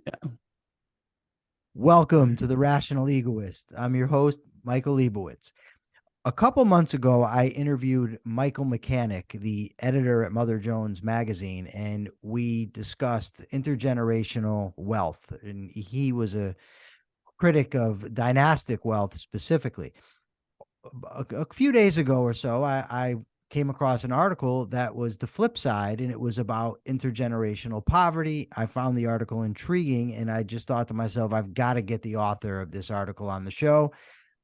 Yeah. Welcome to the Rational Egoist. I'm your host, Michael Liebowitz. A couple months ago, I interviewed Michael Mechanic, the editor at Mother Jones magazine, and we discussed intergenerational wealth. And he was a critic of dynastic wealth specifically. A few days ago or so, I came across an article that was the flip side, and it was about intergenerational poverty. I found the article intriguing, and I just thought to myself, I've got to get the author of this article on the show.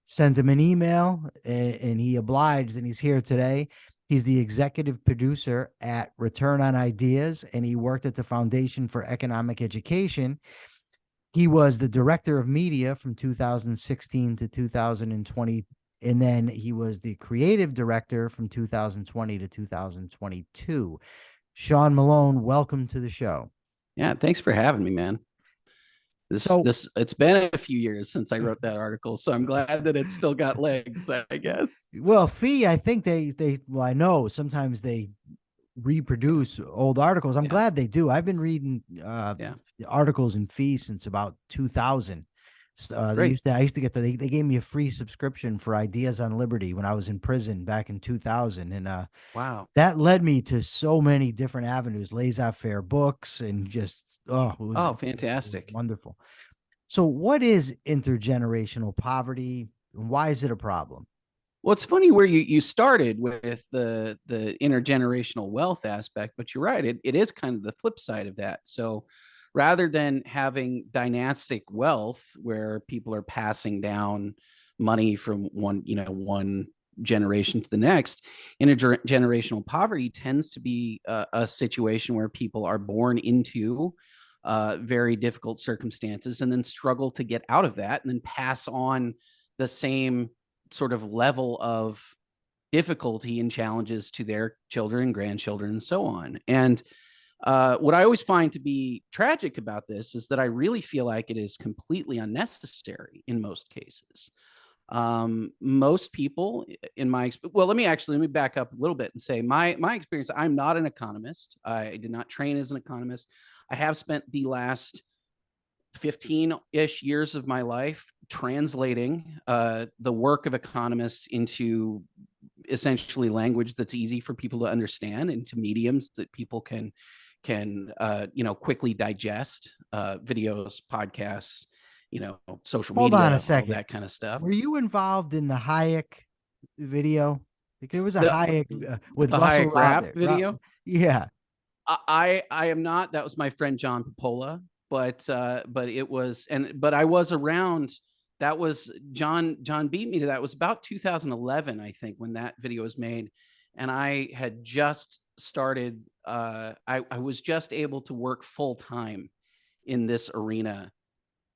Sent him an email, and he obliged, and he's here today. He's the executive producer at Return on Ideas, and he worked at the Foundation for Economic Education. He was the director of media from 2016 to 2020, and then he was the creative director from 2020 to 2022. Sean Malone, welcome to the show. Yeah. Thanks for having me, man. So, It's been a few years since I wrote that article, so I'm glad that it's still got legs, I guess. well, Fee, I think well, I know sometimes they reproduce old articles. I'm Yeah. glad they do. I've been reading Yeah. articles in Fee since about 2000. Great. I used to get they gave me a free subscription for Ideas on Liberty when I was in prison back in 2000, and Wow. that led me to so many different avenues, laissez-faire books, and just Oh, it was fantastic. wonderful. So, what is intergenerational poverty, and why is it a problem? Well, it's funny where you started with the intergenerational wealth aspect, but you're right. It is kind of the flip side of that. So rather than having dynastic wealth where people are passing down money from one generation to the next, intergenerational poverty tends to be a situation where people are born into very difficult circumstances and then struggle to get out of that and then pass on the same sort of level of difficulty and challenges to their children and grandchildren and so on. And what I always find to be tragic about this is that I really feel like it is completely unnecessary in most cases. Most people in my well, let me back up a little bit and say my experience. I'm not an economist. I did not train as an economist. I have spent the last 15-ish years of my life translating the work of economists into essentially language that's easy for people to understand, into mediums that people can quickly digest, videos, podcasts, social Hold on a media, all second. that kind of stuff. Were you involved in the Hayek video? Like there was a The Hayek with the Russell Hayek rap Robert. video. Yeah. I am not. That was my friend John Popola, but it was, but I was around. That was John beat me to that. It was about 2011, I think, when that video was made, and I had just started. I was just able to work full time in this arena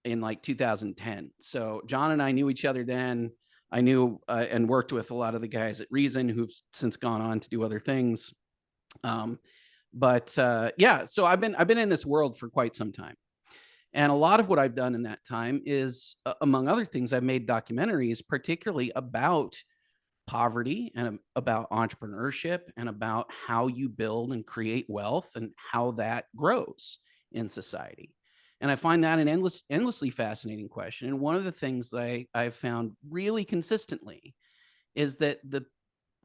in like 2010. So John and I knew each other then. I knew and worked with a lot of the guys at Reason who've since gone on to do other things. Um, but yeah, so I've been in this world for quite some time, and a lot of what I've done in that time is, among other things, I've made documentaries, particularly about poverty and about entrepreneurship and about how you build and create wealth and how that grows in society. And I find that an endlessly fascinating question. And one of the things that I've found really consistently is that the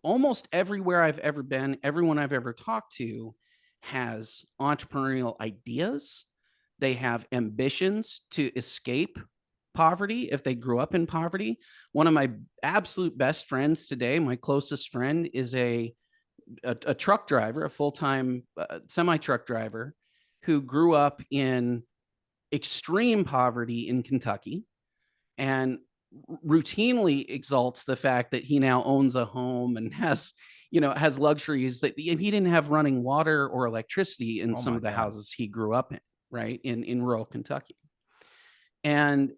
almost everywhere I've ever been, everyone I've ever talked to has entrepreneurial ideas. They have ambitions to escape poverty if they grew up in poverty. One of my absolute best friends today, my closest friend, is a truck driver, a full-time semi truck driver who grew up in extreme poverty in Kentucky and routinely exalts the fact that he now owns a home and has luxuries that he didn't have running water or electricity in Oh some my of the God. houses he grew up in, right, in rural Kentucky. And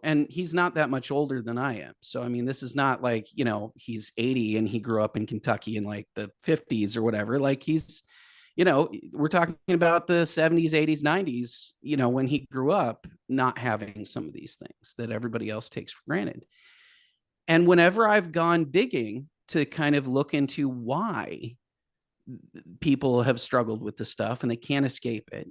and he's not that much older than I am. So I mean, this is not like, he's 80 and he grew up in Kentucky in like the 50s or whatever. Like we're talking about the 70s, 80s, 90s, when he grew up, not having some of these things that everybody else takes for granted. And whenever I've gone digging to kind of look into why people have struggled with the stuff and they can't escape it,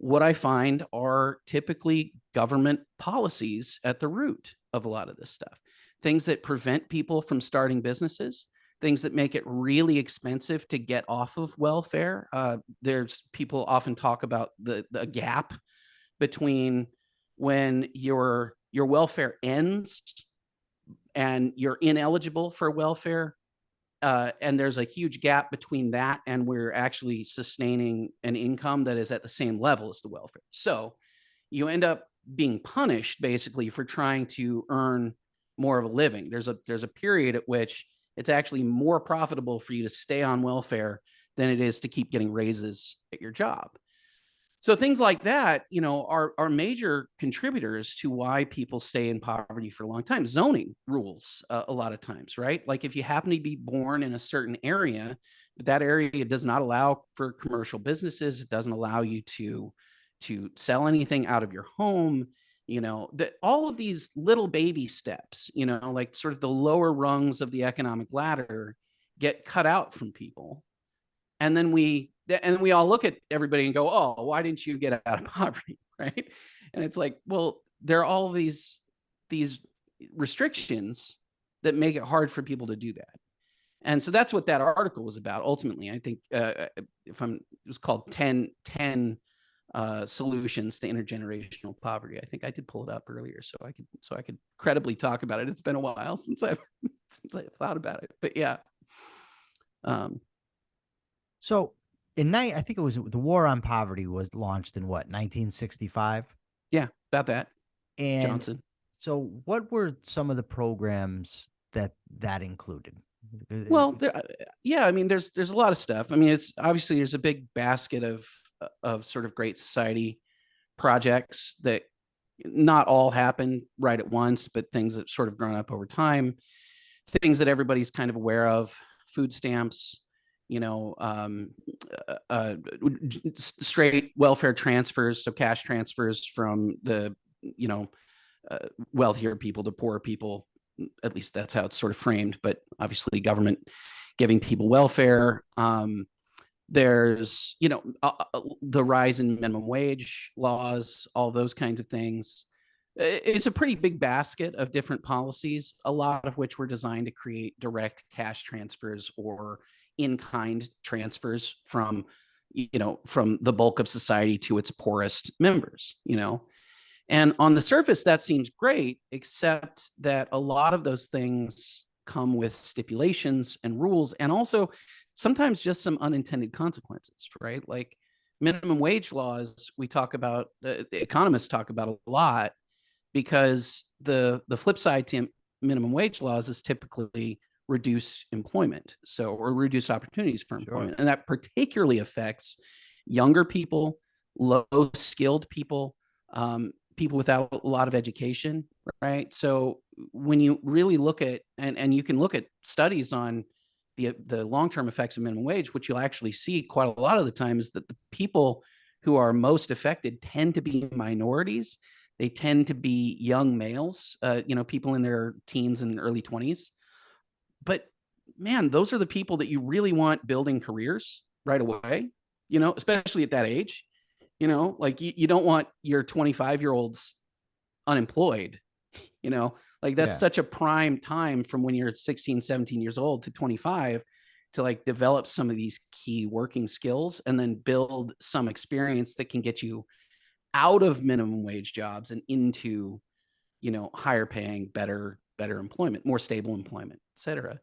what I find are typically government policies at the root of a lot of this stuff. Things that prevent people from starting businesses, things that make it really expensive to get off of welfare. There's people often talk about the gap between when your welfare ends and you're ineligible for welfare, and there's a huge gap between that and we're actually sustaining an income that is at the same level as the welfare. So you end up being punished basically for trying to earn more of a living. There's a period at which it's actually more profitable for you to stay on welfare than it is to keep getting raises at your job. So things like that, are major contributors to why people stay in poverty for a long time. Zoning rules, a lot of times, right? Like if you happen to be born in a certain area, but that area does not allow for commercial businesses, it doesn't allow you to sell anything out of your home. That all of these little baby steps, like sort of the lower rungs of the economic ladder, get cut— from people. And then we all look at everybody and go, oh, why didn't you get out of poverty? Right. And it's like, well, there are all these restrictions that make it hard for people to do that. And so that's what that article was about. Ultimately, I think, it was called 10 solutions to intergenerational poverty. I think I did pull it up earlier so I could credibly talk about it. It's been a while since I've thought about it, but yeah. So I think it was the War on Poverty was launched in what, 1965? Yeah, about that. And Johnson. so what were some of the programs that included? Well, yeah, I mean, there's a lot of stuff. I mean, it's obviously there's a big basket of sort of Great Society projects that not all happen right at once, but things that sort of grown up over time, things that everybody's kind of aware of: food stamps, straight welfare transfers, so cash transfers from the wealthier people to poorer people. At least that's how it's sort of framed, but obviously government giving people welfare. There's the rise in minimum wage laws, all those kinds of things. It's a pretty big basket of different policies, a lot of which were designed to create direct cash transfers or in-kind transfers from the bulk of society to its poorest members. And on the surface, that seems great, except that a lot of those things come with stipulations and rules, and also sometimes just some unintended consequences, right? Like minimum wage laws, we talk about, economists talk about a lot, because the flip side to minimum wage laws is typically reduce employment, or reduce opportunities for employment. Sure. And that particularly affects younger people, low skilled people, people without a lot of education, right? So when you really look at, and you can look at studies on the long-term effects of minimum wage, what you'll actually see quite a lot of the time is that the people who are most affected tend to be minorities. They tend to be young males, people in their teens and early 20s. But man, those are the people that you really want building careers right away, especially at that age. Like you don't want your 25-year-olds unemployed, like that's Yeah. such a prime time from when you're 16, 17 years old to 25 to like develop some of these key working skills and then build some experience that can get you out of minimum wage jobs and into, higher paying, better employment, more stable employment, et cetera.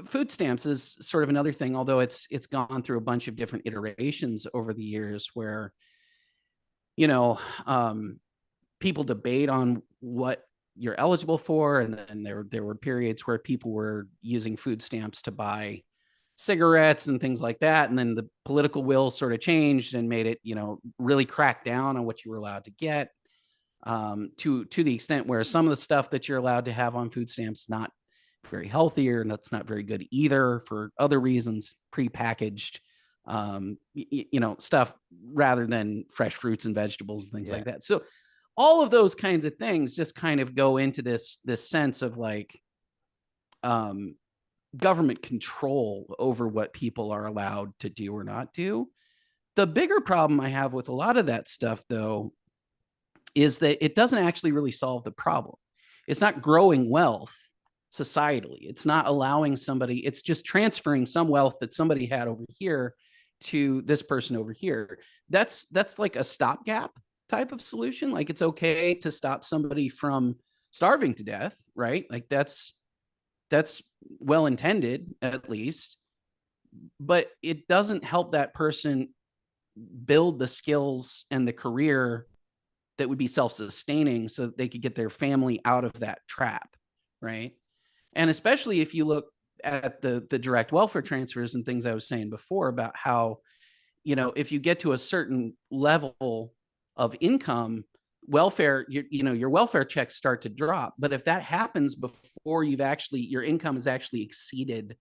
Food stamps is sort of another thing, although it's gone through a bunch of different iterations over the years where, people debate on what you're eligible for. And then there were periods where people were using food stamps to buy cigarettes and things like that. And then the political will sort of changed and made it, really crack down on what you were allowed to get, to the extent where some of the stuff that you're allowed to have on food stamps not very healthy, and that's not very good either for other reasons, prepackaged, stuff rather than fresh fruits and vegetables and things like that. So all of those kinds of things just kind of go into this sense of like government control over what people are allowed to do or not do. The bigger problem I have with a lot of that stuff, though, is that it doesn't actually really solve the problem. It's not growing wealth societally. It's not allowing somebody, it's just transferring some wealth that somebody had over here to this person over here. That's like a stopgap type of solution. Like it's okay to stop somebody from starving to death, right? Like that's well intended at least, but it doesn't help that person build the skills and the career that would be self-sustaining so that they could get their family out of that trap, right? And especially if you look at the direct welfare transfers and things I was saying before about how, if you get to a certain level of income, welfare, your welfare checks start to drop. But if that happens before your income has actually exceeded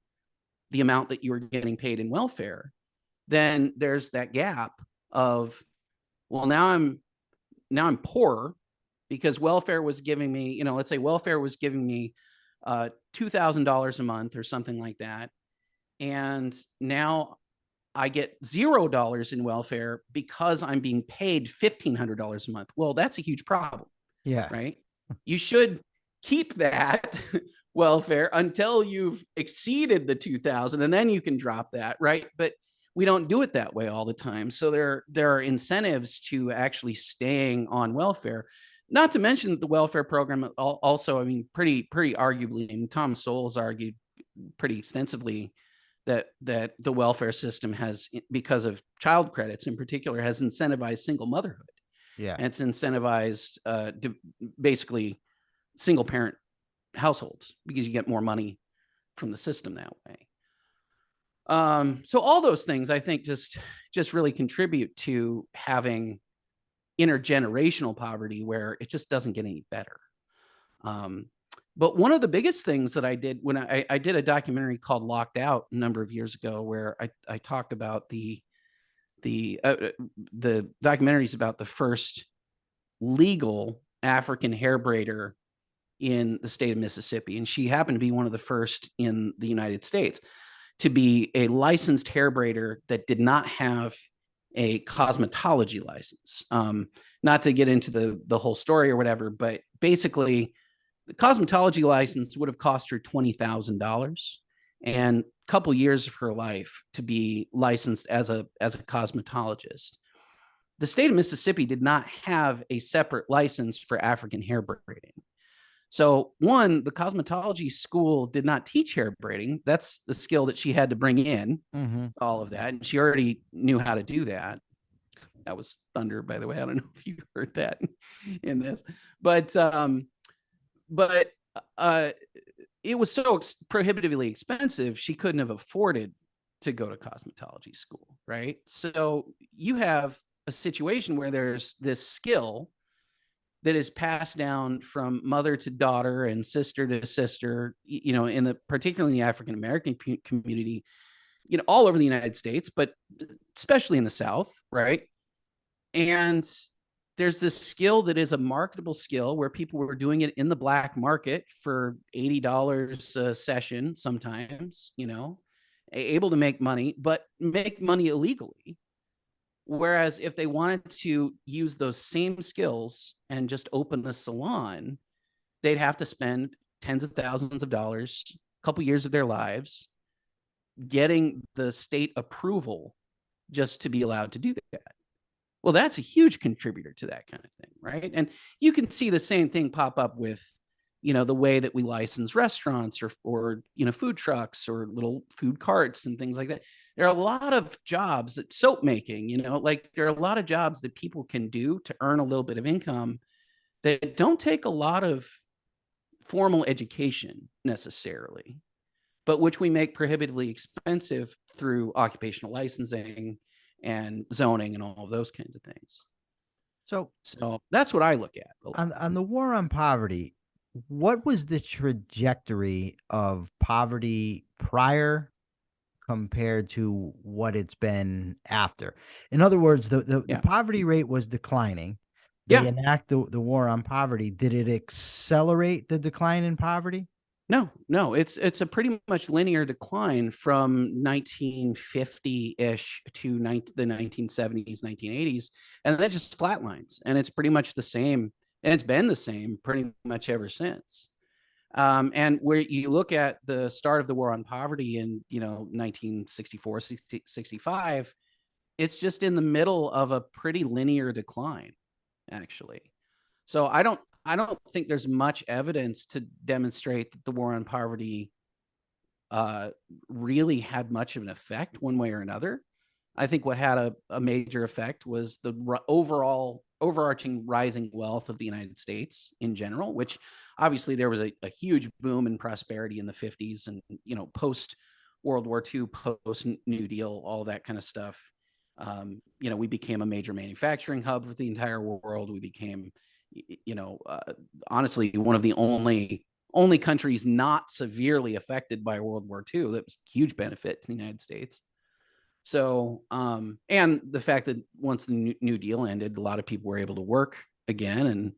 the amount that you were getting paid in welfare, then there's that gap of, well, now I'm poor because welfare was giving me, let's say welfare was giving me $2,000 a month or something like that. And now I get $0 in welfare because I'm being paid $1,500 a month. Well, that's a huge problem. Yeah. Right. You should keep that welfare until you've exceeded the 2,000 and then you can drop that. Right. But we don't do it that way all the time. So there are incentives to actually staying on welfare. Not to mention that the welfare program also, I mean, pretty arguably, and Tom Sowell has argued pretty extensively that the welfare system has, because of child credits in particular, has incentivized single motherhood. Yeah. And it's incentivized basically single parent households because you get more money from the system that way. So all those things I think just really contribute to having intergenerational poverty where it just doesn't get any better. But one of the biggest things that I did when I did a documentary called Locked Out a number of years ago, where I talked about the documentaries about the first legal African hair braider in the state of Mississippi. And she happened to be one of the first in the United States to be a licensed hair braider that did not have a cosmetology license. Not to get into the whole story or whatever, but basically the cosmetology license would have cost her $20,000 and a couple years of her life to be licensed as a cosmetologist. The state of Mississippi did not have a separate license for African hair braiding. So one, the cosmetology school did not teach hair braiding. That's the skill that she had to bring in, all of that. And she already knew how to do that. That was thunder, by the way. I don't know if you heard that in this, but it was so prohibitively expensive, she couldn't have afforded to go to cosmetology school, right? So you have a situation where there's this skill that is passed down from mother to daughter and sister to sister, particularly in the African American community, all over the United States, but especially in the South, right? And there's this skill that is a marketable skill where people were doing it in the black market for $80 a session sometimes, able to make money, but make money illegally. Whereas if they wanted to use those same skills and just open a salon, they'd have to spend tens of thousands of dollars, a couple years of their lives, getting the state approval just to be allowed to do that. Well, that's a huge contributor to that kind of thing, right? And you can see the same thing pop up with, the way that we license restaurants or food trucks or little food carts and things like that. There are a lot of jobs that soap making, like there are a lot of jobs that people can do to earn a little bit of income that don't take a lot of formal education necessarily, but which we make prohibitively expensive through occupational licensing and zoning and all of those kinds of things. So that's what I look at. On the war on poverty, what was the trajectory of poverty prior compared to what it's been after? In other words, the poverty rate was declining. They enact the war on poverty. Did it accelerate the decline in poverty? No, it's a pretty much linear decline from 1950-ish to the 1970s, 1980s, and then just flatlines. And it's pretty much the same, and it's been the same pretty much ever since. And where you look at the start of the war on poverty in 1964, 65, it's just in the middle of a pretty linear decline, actually. So I don't think there's much evidence to demonstrate that the war on poverty uh, really had much of an effect one way or another. I think what had a major effect was the overall overarching rising wealth of the United States in general, which obviously there was a huge boom in prosperity in the 50s and, post World War II, post New Deal, all that kind of stuff. We became a major manufacturing hub for the entire world. We became, honestly, one of the only countries not severely affected by World War II. That was a huge benefit to the United States. So, and the fact that once the New Deal ended, a lot of people were able to work again and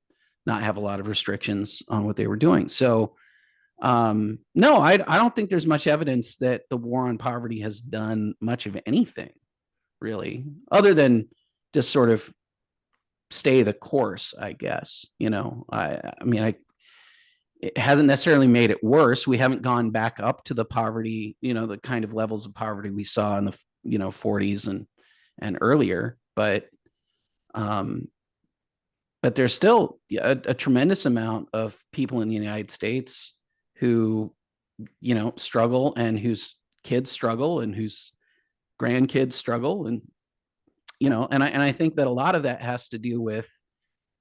not have a lot of restrictions on what they were doing. So, no, I don't think there's much evidence that the war on poverty has done much of anything, really, other than just sort of stay the course, I guess. I mean, it hasn't necessarily made it worse. We haven't gone back up to the poverty, the kind of levels of poverty we saw in the 40s and earlier, um but there's still a tremendous amount of people in the United States who struggle, and whose kids struggle, and whose grandkids struggle, and I think that a lot of that has to do with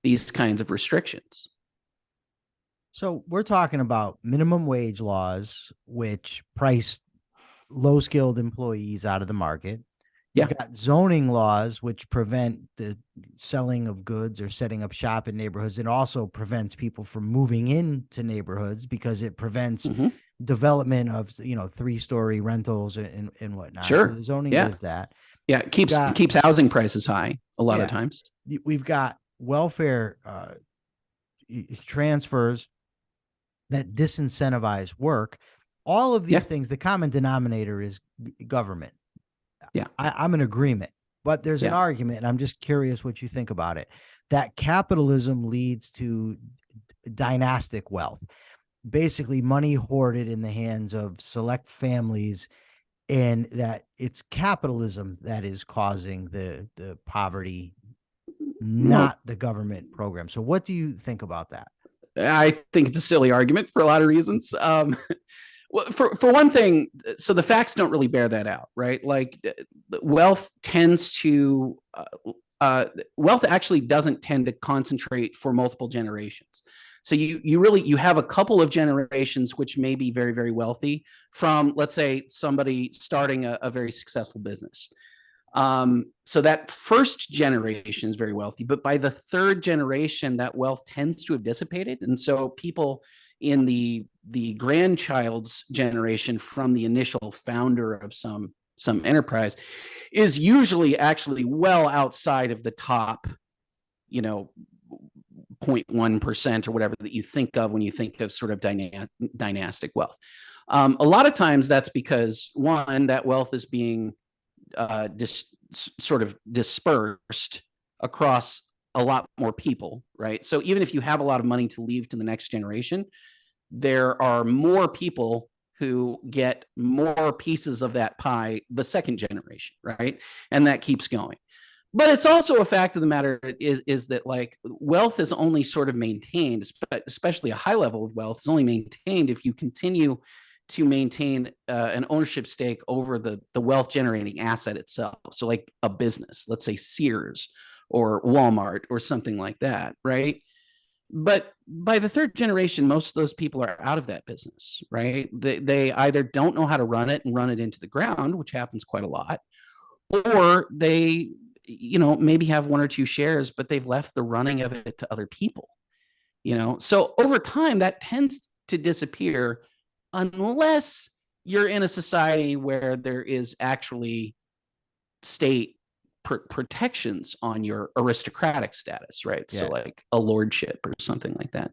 these kinds of restrictions. So we're talking about minimum wage laws, which price low skilled employees out of the market. Yeah. You've got zoning laws, which prevent the selling of goods or setting up shop in neighborhoods. It also prevents people from moving into neighborhoods because it prevents Mm-hmm. development of, 3-story rentals and whatnot. So Sure. the zoning Yeah. does that. Yeah. It keeps housing prices high a lot of times. We've got welfare transfers that disincentivize work. All of these things, the common denominator is government. Yeah. I'm in agreement, but there's an argument, and I'm just curious what you think about it, that capitalism leads to dynastic wealth, basically money hoarded in the hands of select families, and that it's capitalism that is causing the poverty, not the government program. So what do you think about that? I think it's a silly argument for a lot of reasons. Well, for one thing, so the facts don't really bear that out, right? Like, wealth actually doesn't tend to concentrate for multiple generations. So you have a couple of generations which may be very, very wealthy from, let's say, somebody starting a very successful business. So that first generation is very wealthy, but by the third generation, that wealth tends to have dissipated. And so people in the grandchild's generation from the initial founder of some enterprise is usually actually well outside of the top, 0.1% or whatever that you think of when you think of sort of dynastic wealth. A lot of times that's because, one, that wealth is being sort of dispersed across a lot more people, right? So even if you have a lot of money to leave to the next generation, there are more people who get more pieces of that pie the second generation, right? And that keeps going. But it's also a fact of the matter is that, like, wealth is only sort of maintained, especially a high level of wealth is only maintained if you continue to maintain an ownership stake over the wealth generating asset itself. So like a business, let's say Sears or Walmart or something like that, right? But by the third generation, most of those people are out of that business, right? They either don't know how to run it and run it into the ground, which happens quite a lot, or they, maybe have one or two shares, but they've left the running of it to other people, So over time, that tends to disappear unless you're in a society where there is actually state protections on your aristocratic status, right? So like a lordship or something like that.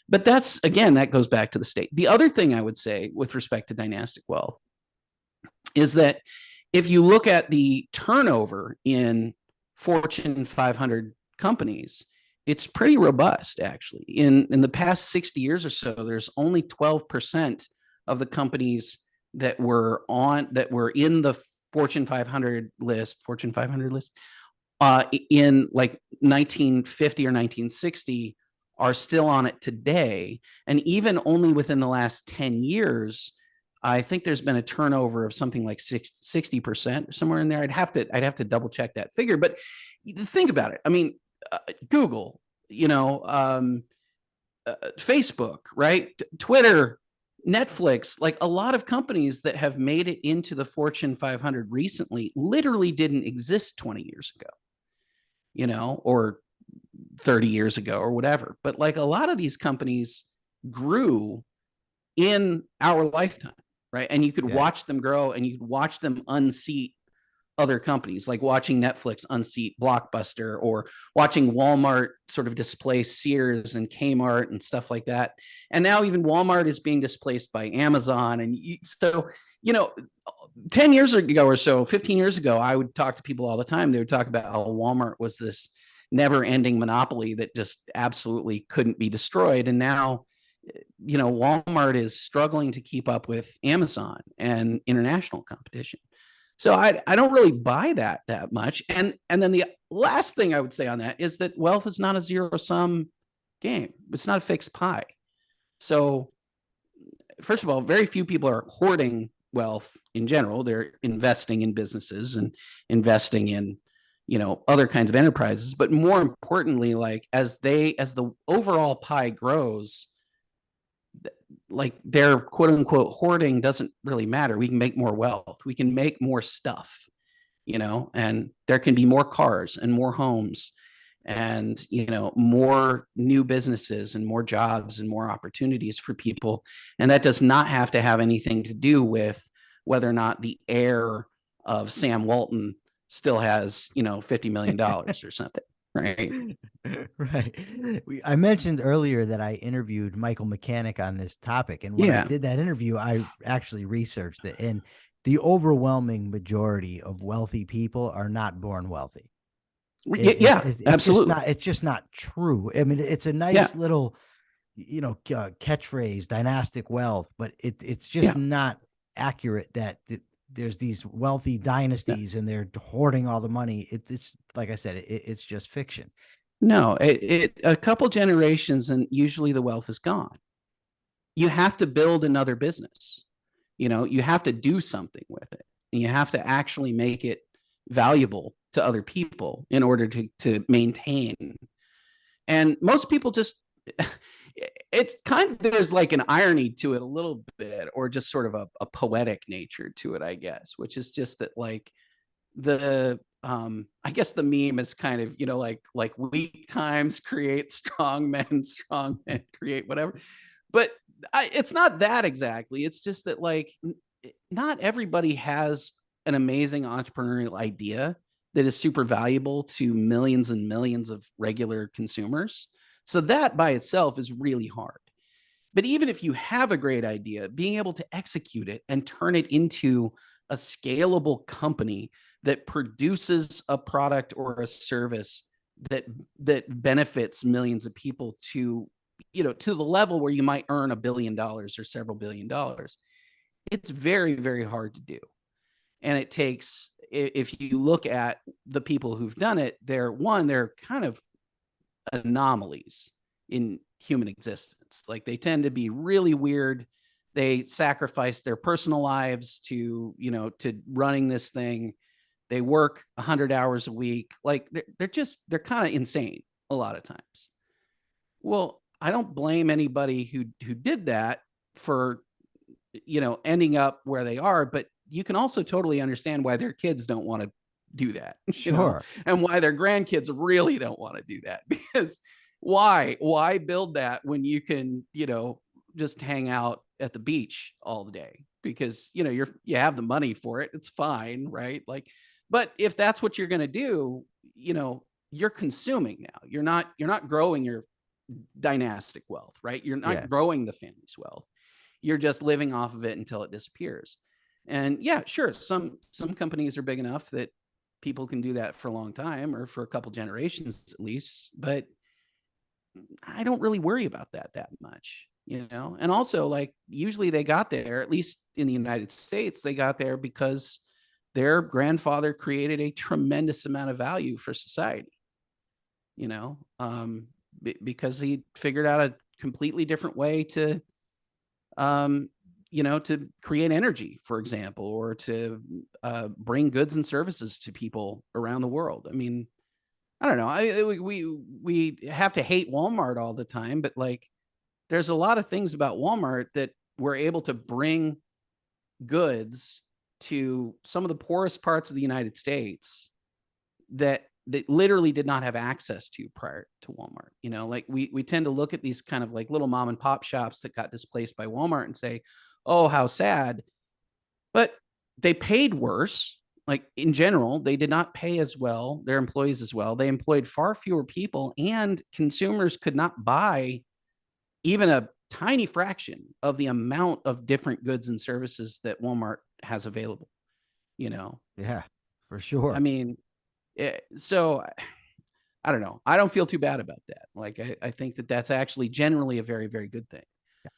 But that's, again, that goes back to the state. The other thing I would say with respect to dynastic wealth is that if you look at the turnover in Fortune 500 companies, it's pretty robust, actually. In the past 60 years or so, there's only 12% of the companies that were in the Fortune 500 list, in like 1950 or 1960 are still on it today. And even only within the last 10 years, I think there's been a turnover of something like 60% or somewhere in there. I'd have to double check that figure. But think about it. I mean, Google, Facebook, right? Twitter, Netflix, like a lot of companies that have made it into the Fortune 500 recently literally didn't exist 20 years ago, or 30 years ago or whatever. But like a lot of these companies grew in our lifetime, right? And you could watch them grow, and you could watch them unseat other companies, like watching Netflix unseat Blockbuster, or watching Walmart sort of displace Sears and Kmart and stuff like that. And now even Walmart is being displaced by Amazon. And so, 10 years ago or so, 15 years ago, I would talk to people all the time. They would talk about how Walmart was this never ending monopoly that just absolutely couldn't be destroyed. And now, Walmart is struggling to keep up with Amazon and international competition. So I don't really buy that much. And then the last thing I would say on that is that wealth is not a zero-sum game. It's not a fixed pie. So first of all, very few people are hoarding wealth in general. They're investing in businesses and investing in, other kinds of enterprises. But more importantly, like as the overall pie grows, like their quote unquote hoarding doesn't really matter. We can make more wealth. We can make more stuff, and there can be more cars and more homes and, more new businesses and more jobs and more opportunities for people. And that does not have to have anything to do with whether or not the heir of Sam Walton still has, $50 million or something. Right. Right. I mentioned earlier that I interviewed Michael Mechanic on this topic. And when I did that interview, I actually researched it. And the overwhelming majority of wealthy people are not born wealthy. It's absolutely. It's just not true. I mean, it's a nice little, catchphrase, dynastic wealth, but it's just not accurate that there's these wealthy dynasties and they're hoarding all the money. It's like I said, it's just fiction. No, a couple generations and usually the wealth is gone. You have to build another business. You have to do something with it, and you have to actually make it valuable to other people in order to maintain. And most people just, it's kind of, there's like an irony to it a little bit, or just sort of a poetic nature to it, I guess, which is just that like I guess the meme is kind of, like weak times create strong men create whatever. But it's not that exactly. It's just that like not everybody has an amazing entrepreneurial idea that is super valuable to millions and millions of regular consumers. So that by itself is really hard. But even if you have a great idea, being able to execute it and turn it into a scalable company that produces a product or a service that benefits millions of people to the level where you might earn $1 billion or several $1 billion, it's very, very hard to do. And it takes, if you look at the people who've done it, they're kind of anomalies in human existence. Like they tend to be really weird. They sacrifice their personal lives to running this thing. They work 100 hours a week. Like they're kind of insane a lot of times. Well, I don't blame anybody who did that for, ending up where they are, but you can also totally understand why their kids don't want to do that. Sure. And why their grandkids really don't want to do that, because why build that when you can, just hang out at the beach all the day, because, you have the money for it. It's fine. Right. Like, but if that's what you're going to do, you're consuming now. You're not growing your dynastic wealth, right? You're Yeah. not growing the family's wealth. You're just living off of it until it disappears. And yeah, sure, some companies are big enough that people can do that for a long time, or for a couple generations at least, but I don't really worry about that much, you know? And also, like, usually they got there, at least in the United States, they got there because their grandfather created a tremendous amount of value for society, you know, because he figured out a completely different way to, um, you know, to create energy, for example, or to bring goods and services to people around the world. I mean, I don't know. We have to hate Walmart all the time, but like, there's a lot of things about Walmart that we're able to bring goods to some of the poorest parts of the United States that literally did not have access to prior to Walmart. You know, like, we tend to look at these kind of like little mom and pop shops that got displaced by Walmart and say, "Oh, how sad." But they paid worse. Like, in general, they did not pay as well, their employees as well. They employed far fewer people, and consumers could not buy even a tiny fraction of the amount of different goods and services that Walmart has available, you know? Yeah, for I sure. mean, so I don't know. I don't feel too bad about that. Like, I think that that's actually generally a very, very good thing.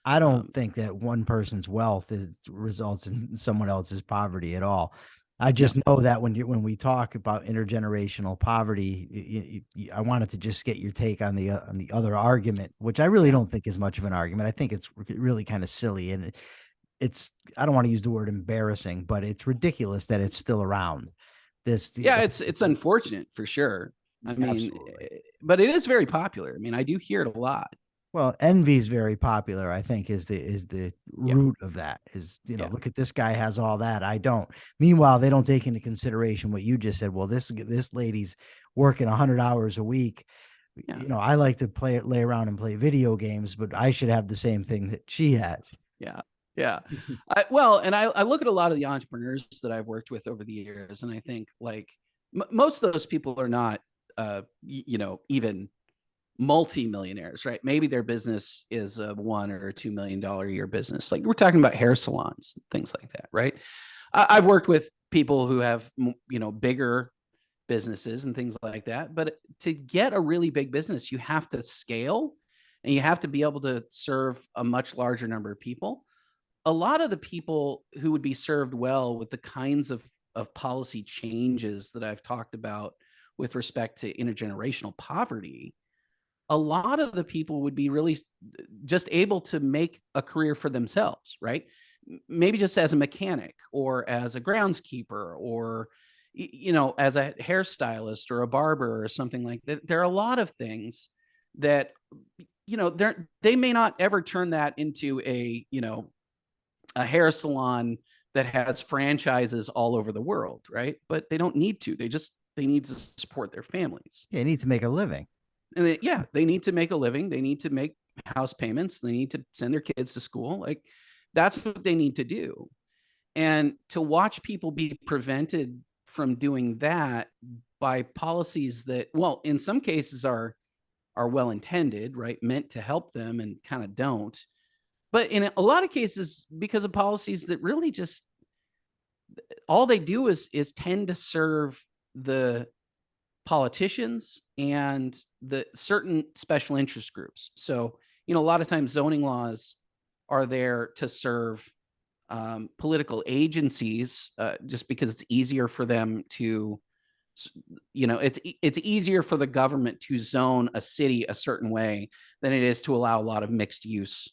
I don't Um, think that one person's wealth results in someone else's poverty at all. I no, just know that when we talk about intergenerational poverty, I wanted to just get your take on the other argument, which I really yeah. don't think is much of an argument. I think it's really kind of silly, and it's, I don't want to use the word embarrassing, but it's ridiculous that it's still around. Yeah, it's unfortunate for sure. I mean, Absolutely. but it is very popular. I mean, I do hear it a lot. Well, envy is very popular, I think, is the Yeah, root of that. Is, yeah, look at this guy has all that, I don't. Meanwhile, they don't take into consideration what you just said. Well, this lady's working 100 hours a week. yeah, I like to lay around and play video games, but I should have the same thing that she has. yeah, yeah. Well, and I look at a lot of the entrepreneurs that I've worked with over the years, and I think, like, most of those people are not, you know, even multi-millionaires, right? Maybe their business is a $1 or $2 million a year business. Like, we're talking about hair salons, things like that, right? I've worked with people who have, you know, bigger businesses and things like that. But to get a really big business, you have to scale, and you have to be able to serve a much larger number of people. A lot of the people who would be served well with the kinds of policy changes that I've talked about with respect to intergenerational poverty, a lot of the people would be really just able to make a career for themselves, right? Maybe just as a mechanic, or as a groundskeeper, or, you know, as a hairstylist or a barber or something like that. There are a lot of things that, you know, they may not ever turn that into a, you know, a hair salon that has franchises all over the world, right? But they don't need to. They need to support their families. Yeah, you need to make a living. And yeah, they need to make a living. They need to make house payments. They need to send their kids to school. Like, that's what they need to do. And to watch people be prevented from doing that by policies that, well, in some cases are well intended, right, meant to help them, and kind of don't. But in a lot of cases, because of policies that really just, all they do is tend to serve the politicians and the certain special interest groups. So, you know, a lot of times zoning laws are there to serve political agencies, just because it's easier for them to, you know, it's easier for the government to zone a city a certain way than it is to allow a lot of mixed use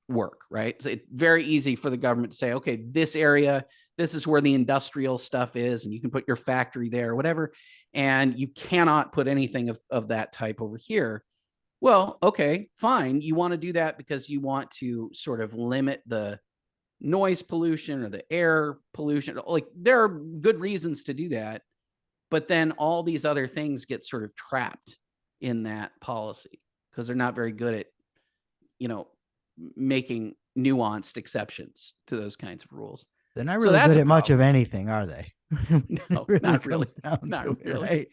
work, right? So it's very easy for the government to say, okay, this area, this is where the industrial stuff is, and you can put your factory there or whatever, and you cannot put anything of that type over here. Well, okay, fine. You want to do that because you want to sort of limit the noise pollution or the air pollution. Like, there are good reasons to do that, but then all these other things get sort of trapped in that policy because they're not very good at, you know, making nuanced exceptions to those kinds of rules. They're not So really that's good a at much of problem. anything, are they? When it No, really not comes really. down Not to it, really. right?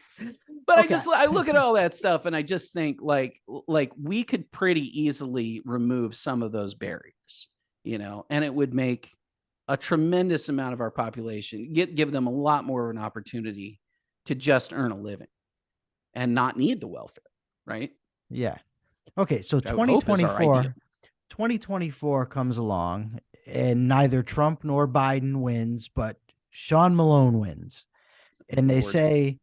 But Okay. I look at all that stuff and I just think like we could pretty easily remove some of those barriers, and it would make a tremendous amount of our population give them a lot more of an opportunity to just earn a living and not need the welfare, right? Yeah. Okay. So Which I would hope is our ideal. 2024 comes along and neither Trump nor Biden wins, but Sean Malone wins. And they say,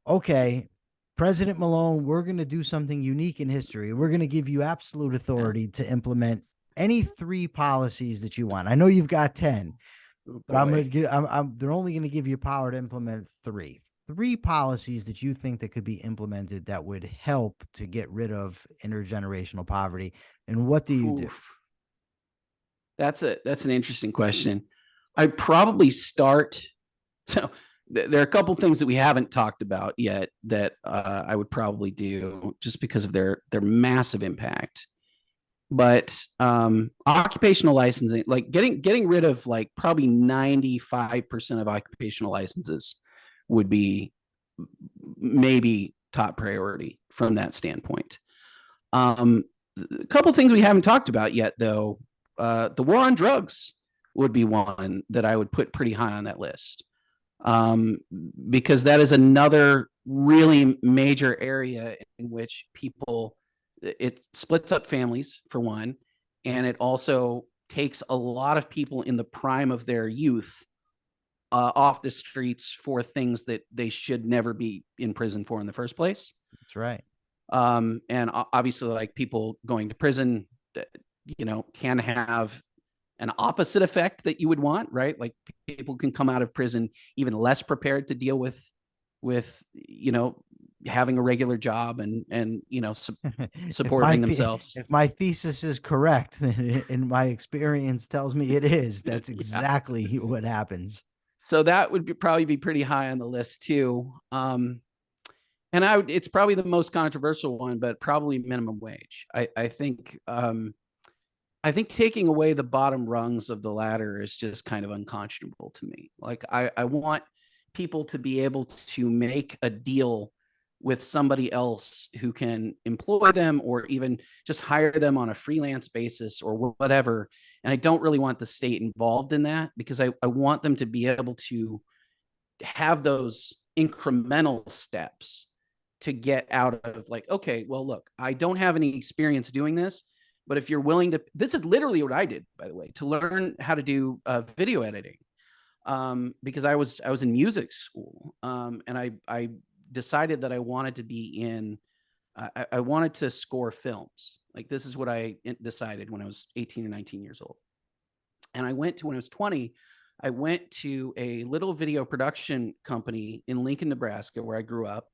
okay, President Malone, we're going to do something unique in history. We're going to give you absolute authority to implement any 3 policies that you want. I know you've got 10, but I'm going to give, they're only going to give you power to implement 3 policies that you think that could be implemented that would help to get rid of intergenerational poverty. And what do you do? That's an interesting question. I'd probably start. So there are a couple things that we haven't talked about yet that I would probably do just because of their massive impact. But occupational licensing, like getting rid of like probably 95% of occupational licenses would be maybe top priority from that standpoint. A couple things we haven't talked about yet, though. The war on drugs would be one that I would put pretty high on that list, because that is another really major area in which it splits up families, for one, and it also takes a lot of people in the prime of their youth off the streets for things that they should never be in prison for in the first place. That's right. And obviously, like, people going to prison, can have an opposite effect that you would want, right? Like, people can come out of prison even less prepared to deal with having a regular job and supporting themselves. If my thesis is correct, and my experience tells me it is, that's exactly what happens. So that would probably be pretty high on the list too. And it's probably the most controversial one, but probably minimum wage. I think taking away the bottom rungs of the ladder is just kind of unconscionable to me. Like, I want people to be able to make a deal with somebody else who can employ them or even just hire them on a freelance basis or whatever. And I don't really want the state involved in that, because I want them to be able to have those incremental steps to get out of, like, okay, well, look, I don't have any experience doing this, but if you're willing to, this is literally what I did, by the way, to learn how to do video editing, because I was in music school, and I decided that I wanted to be in, I wanted to score films. Like, this is what I decided when I was 18 or 19 years old. And when I was 20, I went to a little video production company in Lincoln, Nebraska, where I grew up.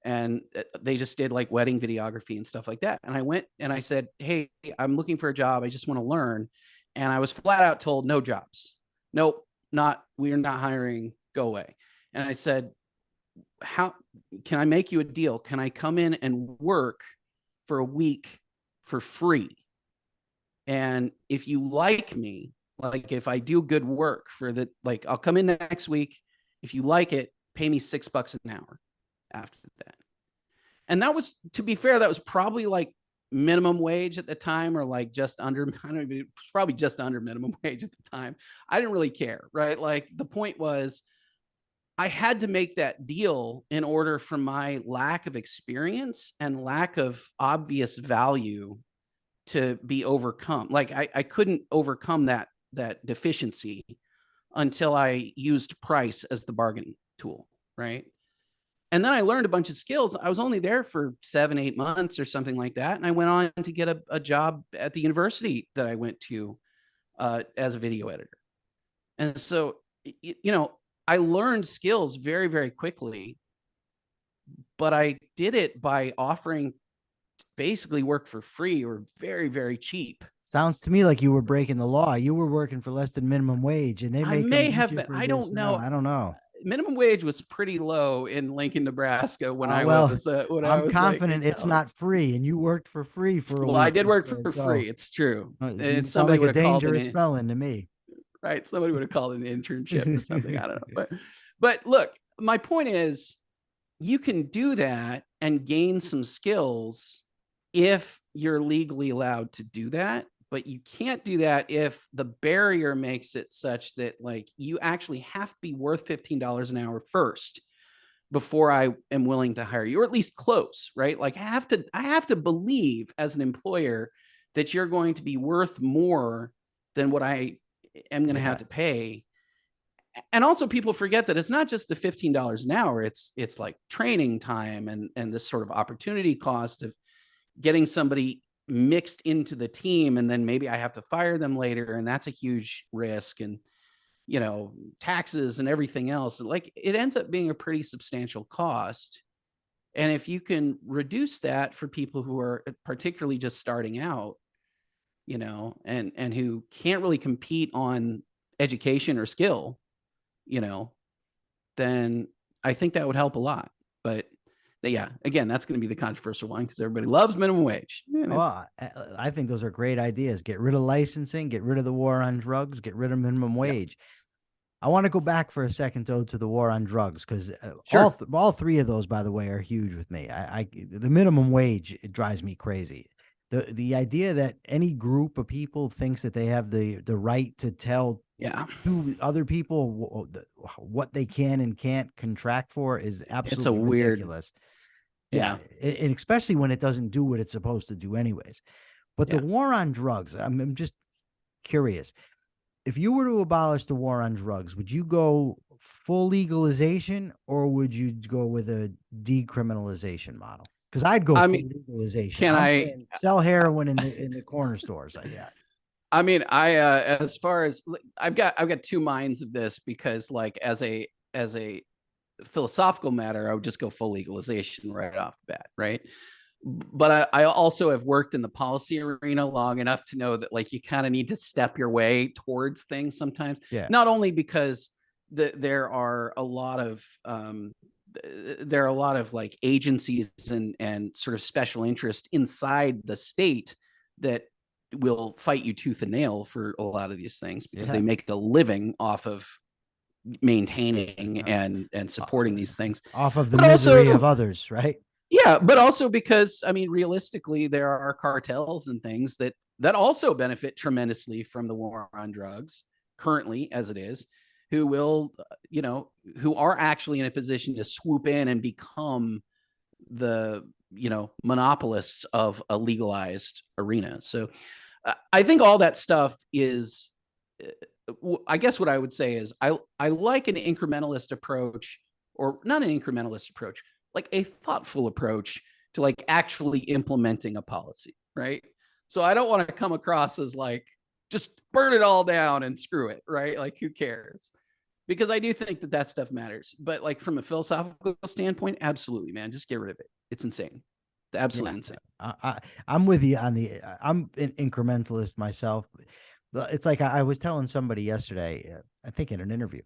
And they just did like wedding videography and stuff like that. And I went and I said, hey, I'm looking for a job. I just want to learn. And I was flat out told, no jobs. Nope, we are not hiring. Go away. And I said, how can I make you a deal? Can I come in and work for a week for free? And if you like me, like, if I do good work like, I'll come in next week. If you like it, pay me $6 an hour after that. And that was, to be fair, that was probably like minimum wage at the time, or like just under, I don't even, it was probably just under minimum wage at the time. I didn't really care, right? Like, the point was, I had to make that deal in order for my lack of experience and lack of obvious value to be overcome. Like, I couldn't overcome that deficiency until I used price as the bargaining tool, right? And then I learned a bunch of skills. I was only there for 7-8 months or something like that. And I went on to get a job at the university that I went to as a video editor. And so, I learned skills very, very quickly, but I did it by offering basically work for free or very, very cheap. Sounds to me like you were breaking the law. You were working for less than minimum wage, and they may have been. I don't know. I don't know. Minimum wage was pretty low in Lincoln, Nebraska when I was. I'm confident it's not free, and you worked for free for a week. I did work for free. It's true. And somebody like a dangerous felon to me. Right. Somebody would have called it an internship or something. I don't know. But look, my point is, you can do that and gain some skills if you're legally allowed to do that, but you can't do that if the barrier makes it such that like you actually have to be worth $15 an hour first before I am willing to hire you, or at least close, right? Like I have to believe as an employer that you're going to be worth more than what I am going to have Yeah. to pay. And also people forget that it's not just the $15 an hour, it's like training time and this sort of opportunity cost of getting somebody mixed into the team, and then maybe I have to fire them later, and that's a huge risk, and taxes and everything else. Like it ends up being a pretty substantial cost. And if you can reduce that for people who are particularly just starting out, and who can't really compete on education or skill, you know, then I think that would help a lot. But yeah, again, that's going to be the controversial one because everybody loves minimum wage. Oh, I think those are great ideas. Get rid of licensing, get rid of the war on drugs, get rid of minimum Yep. wage. I want to go back for a second though to the war on drugs because Sure. all three of those, by the way, are huge with me. The minimum wage, it drives me crazy. The idea that any group of people thinks that they have the right to tell Yeah. to other people what they can and can't contract for is It's a absolutely weird, ridiculous. Yeah, yeah. and especially when it doesn't do what it's supposed to do anyways. But the Yeah. war on drugs, I'm just curious. If you were to abolish the war on drugs, would you go full legalization or would you go with a decriminalization model? Because I'd go I full mean, legalization. can I'm I saying sell heroin in the corner stores. Yeah, I mean, as far as I've got two minds of this because like as a philosophical matter, I would just go full legalization right off the bat, right? But I also have worked in the policy arena long enough to know that like you kind of need to step your way towards things sometimes, yeah, not only because there are a lot of like agencies and sort of special interest inside the state that will fight you tooth and nail for a lot of these things because yeah. they make a living off of maintaining Uh, and supporting these things. Off of the But misery also, of others, right? yeah, but also because I mean, realistically, there are cartels and things that also benefit tremendously from the war on drugs currently as it is, who will, who are actually in a position to swoop in and become the monopolists of a legalized arena. So I think all that stuff is I guess what I would say is I like an incrementalist approach, or not an incrementalist approach, like a thoughtful approach to like actually implementing a policy, right? So I don't want to come across as like just burn it all down and screw it, right? Like who cares? Because I do think that stuff matters. But like from a philosophical standpoint, absolutely, man, just get rid of it. It's insane. It's Yeah, absolutely insane. I'm with you on the. I'm an incrementalist myself. It's like I was telling somebody yesterday, I think in an interview,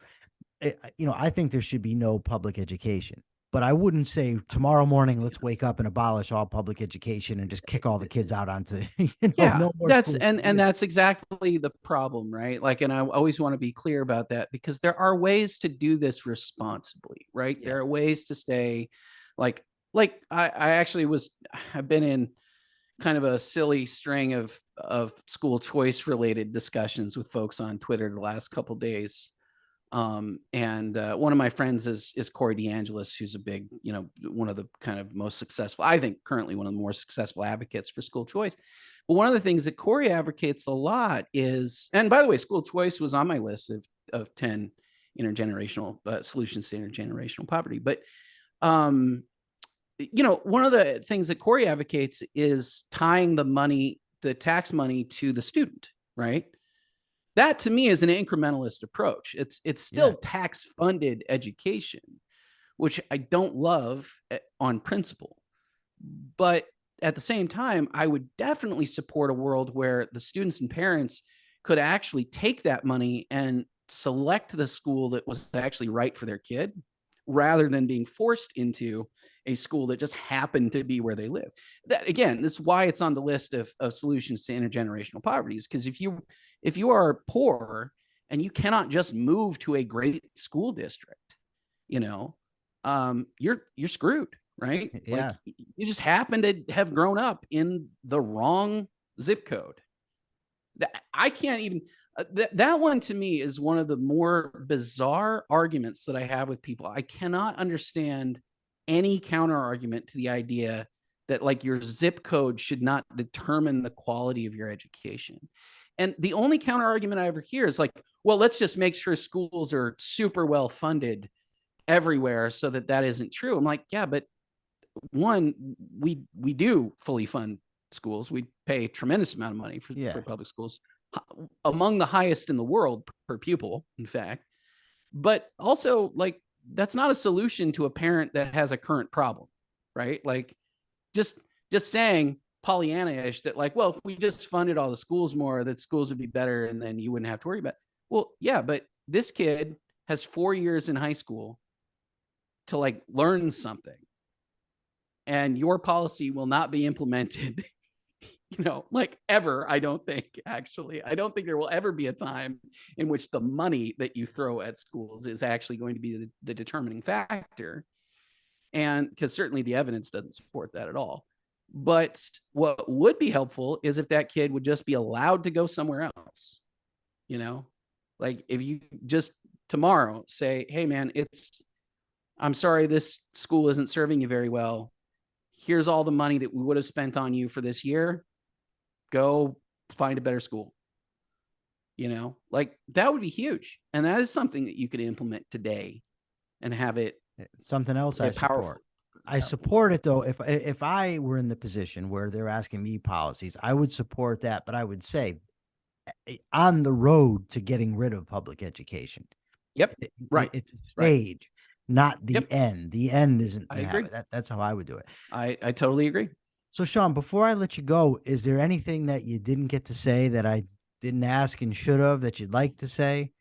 I think there should be no public education, but I wouldn't say tomorrow morning, let's wake up and abolish all public education and just kick all the kids out onto, Yeah, no more school. and that's exactly the problem, right? Like, and I always want to be clear about that because there are ways to do this responsibly, right? Yeah. There are ways to say, like, I actually I've been in kind of a silly string of school choice related discussions with folks on Twitter the last couple days. And one of my friends is Corey DeAngelis, who's a big, one of the kind of most successful, I think currently one of the more successful advocates for school choice. But one of the things that Corey advocates a lot is, and by the way, school choice was on my list of 10 intergenerational solutions to intergenerational poverty. But, one of the things that Corey advocates is tying the tax money to the student, right? That to me is an incrementalist approach. It's Yeah. still tax funded education, which I don't love on principle. But at the same time, I would definitely support a world where the students and parents could actually take that money and select the school that was actually right for their kid rather than being forced into a school that just happened to be where they live. That again, this is why it's on the list of solutions to intergenerational poverty. Because if you are poor and you cannot just move to a great school district, you know, you're screwed, right? Like Yeah. you just happen to have grown up in the wrong zip code. That I can't even that one to me is one of the more bizarre arguments that I have with people. I cannot understand any counter argument to the idea that like your zip code should not determine the quality of your education. And the only counter argument I ever hear is like, well, let's just make sure schools are super well funded everywhere so that that isn't true. I'm like, yeah, but one, we do fully fund schools. We pay a tremendous amount of money for public schools, among the highest in the world per pupil, in fact. But also, like, that's not a solution to a parent that has a current problem, right? Like, just just saying Pollyanna-ish that, like, well, if we just funded all the schools more, that schools would be better, and then you wouldn't have to worry about it. Well, yeah, but this kid has 4 years in high school to like learn something, and your policy will not be implemented like ever. I don't think, actually, I don't think there will ever be a time in which the money that you throw at schools is actually going to be the determining factor. And because certainly the evidence doesn't support that at all. But what would be helpful is if that kid would just be allowed to go somewhere else, you know, like if you just tomorrow say, hey man, I'm sorry, this school isn't serving you very well. Here's all the money that we would have spent on you for this year. Go find a better school. Like that would be huge. And that is something that you could implement today and have it something else I support. I support it though. If I were in the position where they're asking me policies, I would support that, but I would say on the road to getting rid of public education. Yep. Right. It's a stage, not the Yep. end. The end isn't to I have agree. it. That's how I would do it. I totally agree. So Sean, before I let you go, is there anything that you didn't get to say that I didn't ask and should have that you'd like to say?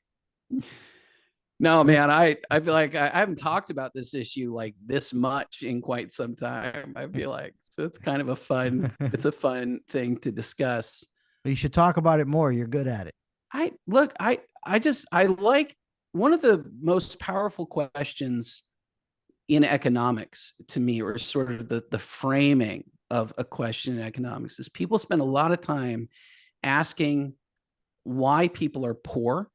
No, man, I feel like I haven't talked about this issue like this much in quite some time. I feel like so it's kind of a fun thing to discuss. But you should talk about it more. You're good at it. I like one of the most powerful questions in economics to me, or sort of the framing of a question in economics, is people spend a lot of time asking why people are poor,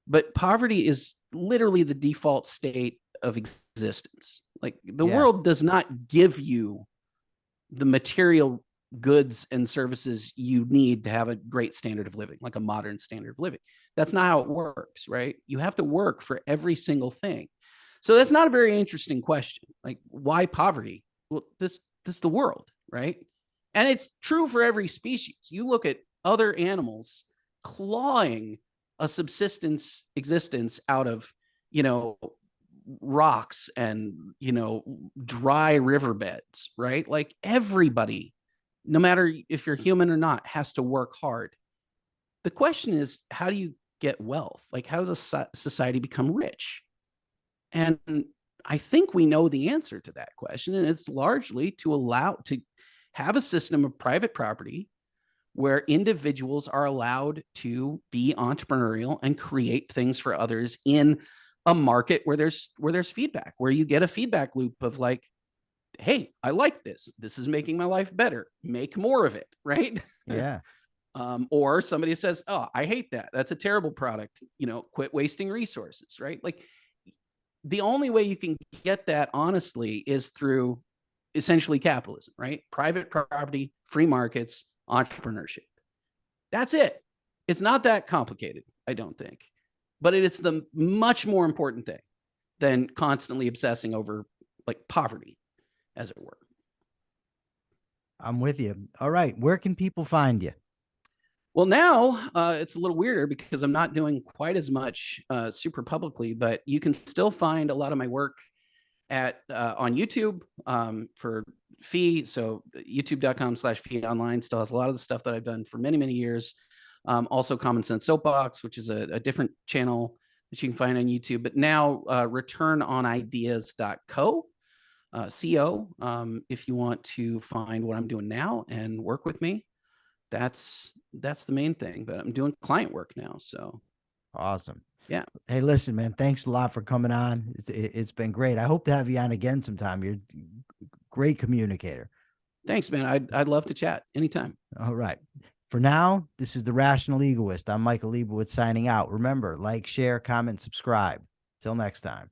but poverty is literally the default state of existence. Like the world does not give you the material goods and services you need to have a great standard of living, like a modern standard of living. That's not how it works, right? You have to work for every single thing. So that's not a very interesting question. Like, why poverty? Well, this is the world, right? And it's true for every species. You look at other animals clawing a subsistence existence out of, rocks and, dry riverbeds, right? Like everybody, no matter if you're human or not, has to work hard. The question is, how do you get wealth? Like, how does a society become rich? And I think we know the answer to that question. And it's largely to have a system of private property where individuals are allowed to be entrepreneurial and create things for others in a market where there's feedback, where you get a feedback loop of like, hey, I like this. This is making my life better. Make more of it, right? Yeah. Or somebody says, oh, I hate that. That's a terrible product. Quit wasting resources, right? Like the only way you can get that honestly is through essentially capitalism, right? Private property, free markets, entrepreneurship. That's it. It's not that complicated, I don't think. But it's the much more important thing than constantly obsessing over like poverty, as it were. I'm with you. All right. Where can people find you? Well, now it's a little weirder because I'm not doing quite as much super publicly, but you can still find a lot of my work on YouTube for Fee. So youtube.com/Fee Online still has a lot of the stuff that I've done for many, many years. Also Common Sense Soapbox, which is a different channel that you can find on YouTube, but now returnonideas.co. If you want to find what I'm doing now and work with me, that's the main thing. But I'm doing client work now. So awesome. Yeah. Hey, listen, man, thanks a lot for coming on. It's been great. I hope to have you on again sometime. You're a great communicator. Thanks, man. I'd love to chat anytime. All right. For now, this is the Rational Egoist. I'm Michael Liebowitz signing out. Remember, like, share, comment, subscribe. Till next time.